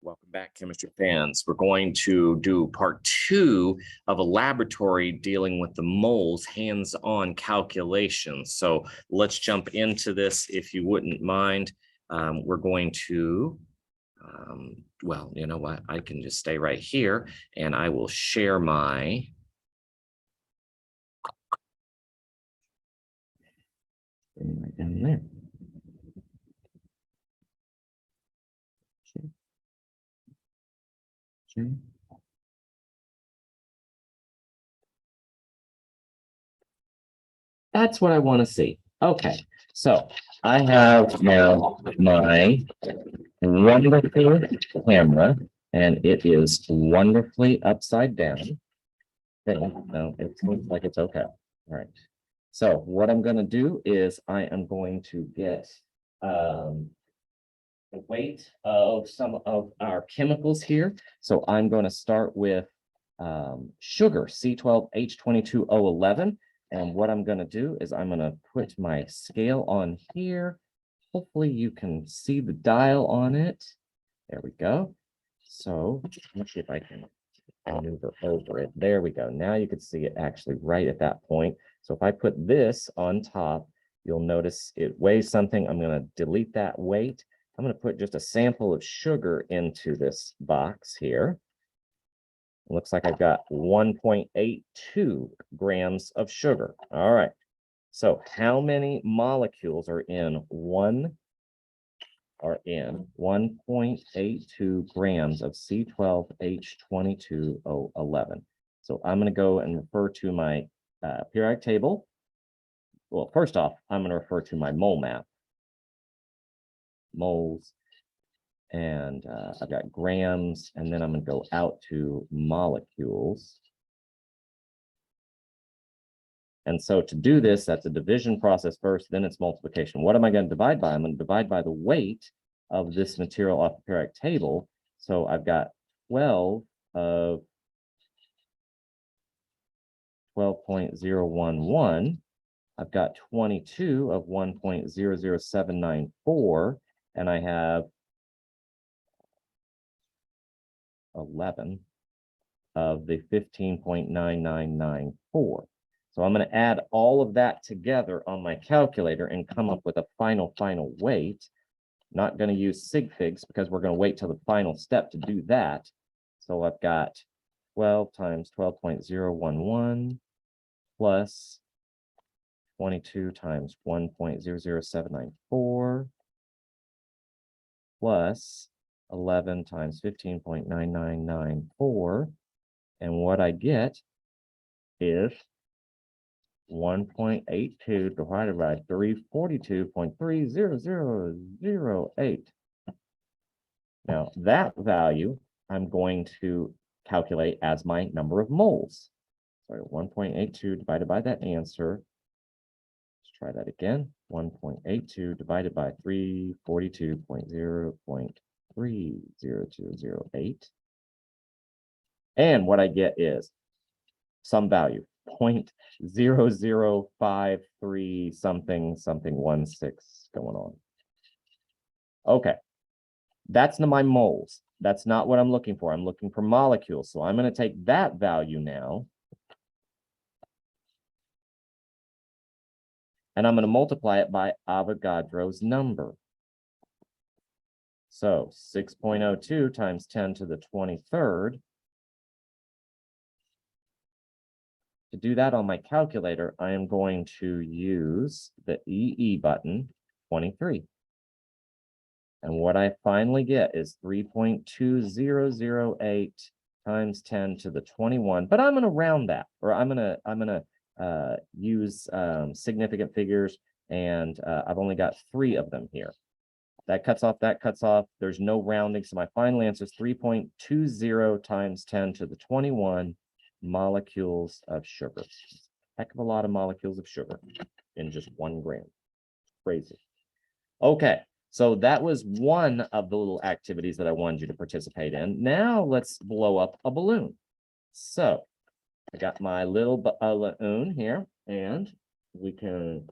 Welcome back, chemistry fans. We're going to do part 2 of a laboratory dealing with the moles, hands-on calculations. So let's jump into this if you wouldn't mind. We're going to, well, you know what? I can just stay right here and I will share my right down there. That's what I want to see. Okay, so I have now my wonderful camera, and it is wonderfully upside down. Okay, no, it looks like it's okay. All right. So what I'm going to do is I am going to get the weight of some of our chemicals here. So I'm going to start with sugar, C12H22O11. And what I'm going to do is I'm going to put my scale on here. Hopefully you can see the dial on it. There we go. So let's see if I can maneuver over it. There we go. Now you can see it actually right at that point. So if I put this on top, you'll notice it weighs something. I'm going to delete that weight. I'm going to put just a sample of sugar into this box here. It looks like I've got 1.82 grams of sugar. All right. So how many molecules are in 1.82 grams of C12H22O11? So I'm going to go and refer to my periodic table. Well, first off, I'm going to refer to my mole map. Moles. And I've got grams, and then I'm going to go out to molecules. And so to do this, that's a division process first, then it's multiplication. What am I going to divide by? I'm going to divide by the weight of this material off the periodic table. So I've got 12 of 12.011. I've got 22 of 1.00794, and I have 11 of the 15.9994. So I'm going to add all of that together on my calculator and come up with a final weight. Not going to use sig figs because we're going to wait till the final step to do that. So I've got 12 times 12.011 plus 22 times 1.00794 plus 11 times 15.9994. And what I get is 1.82 divided by 342.30008. Now that value I'm going to calculate as my number of moles. Sorry, 1.82 divided by that answer. Let's try that again. 1.82 divided by 342.0.30208. And what I get is some value, 0.0053 something 16 going on. Okay, that's my moles. That's not what I'm looking for. I'm looking for molecules. So I'm going to take that value now, and I'm going to multiply it by Avogadro's number. So 6.02 times 10 to the 23rd. To do that on my calculator, I am going to use the EE button, 23. And what I finally get is 3.2008 times 10 to the 21. But I'm going to round that, or I'm going to use significant figures, and I've only got 3 of them here. That cuts off, that cuts off. There's no rounding, so my final answer is 3.20 times 10 to the 21 molecules of sugar. Heck of a lot of molecules of sugar in just 1 gram. Crazy. Okay, so that was one of the little activities that I wanted you to participate in. Now let's blow up a balloon. So I got my little balloon here, and we can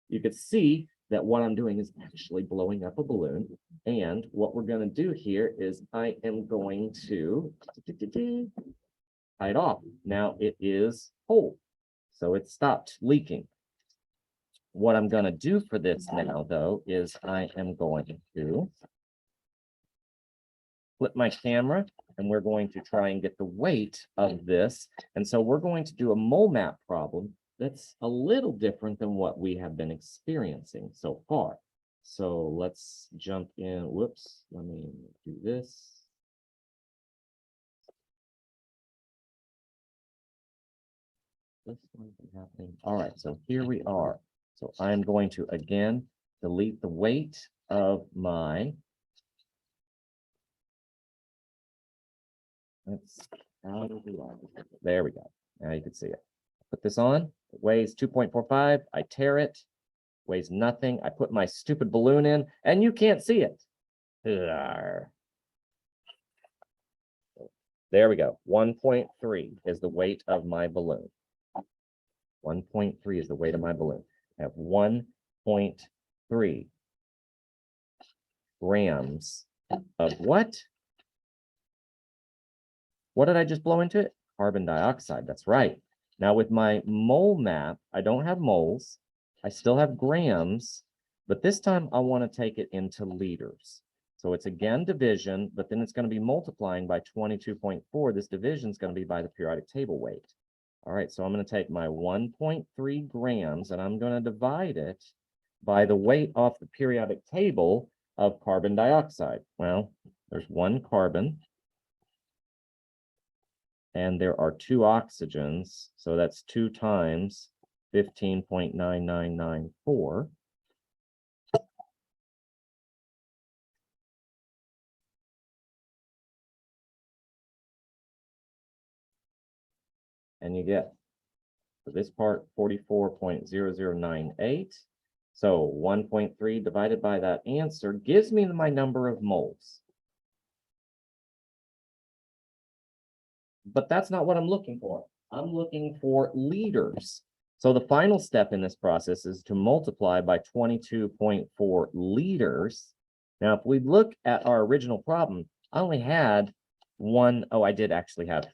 you could see that what I'm doing is actually blowing up a balloon. And what we're going to do here is I am going to tie it off. Now it is whole, so it stopped leaking. What I'm going to do for this now, though, is I am going to flip my camera, and we're going to try and get the weight of this. And so we're going to do a mole map problem that's a little different than what we have been experiencing so far. So let's jump in. Whoops, let me do this. This one's happening. All right, so here we are. So I'm going to again delete the weight of my. There we go. Now you can see it. Put this on. It weighs 2.45. I tear it. Weighs nothing. I put my stupid balloon in, and you can't see it. There we go. 1.3 is the weight of my balloon. 1.3 is the weight of my balloon. I have 1.3 grams of what? What did I just blow into it? Carbon dioxide. That's right. Now with my mole map, I don't have moles. I still have grams, but this time I want to take it into liters. So it's again division, but then it's going to be multiplying by 22.4. This division is going to be by the periodic table weight. All right, so I'm going to take my 1.3 grams and I'm going to divide it by the weight off the periodic table of carbon dioxide. Well, there's one carbon and there are two oxygens, so that's 2 times 15.9994. And you get, for this part, 44.0098. So 1.3 divided by that answer gives me my number of moles. But that's not what I'm looking for. I'm looking for liters. So the final step in this process is to multiply by 22.4 liters. Now, if we look at our original problem, I only had one. Oh, I did actually have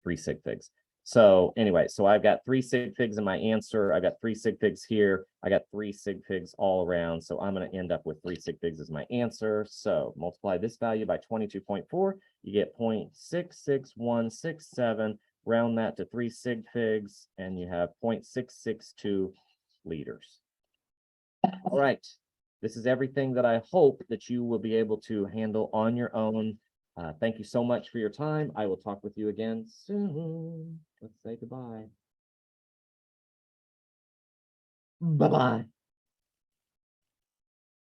3 sig figs. So anyway, so I've got 3 sig figs in my answer. I got 3 sig figs here. I got 3 sig figs all around. So I'm going to end up with 3 sig figs as my answer. So multiply this value by 22.4. You get 0.66167. Round that to 3 sig figs, and you have 0.662 liters. All right. This is everything that I hope that you will be able to handle on your own. Thank you so much for your time. I will talk with you again soon. Let's say goodbye. Bye-bye.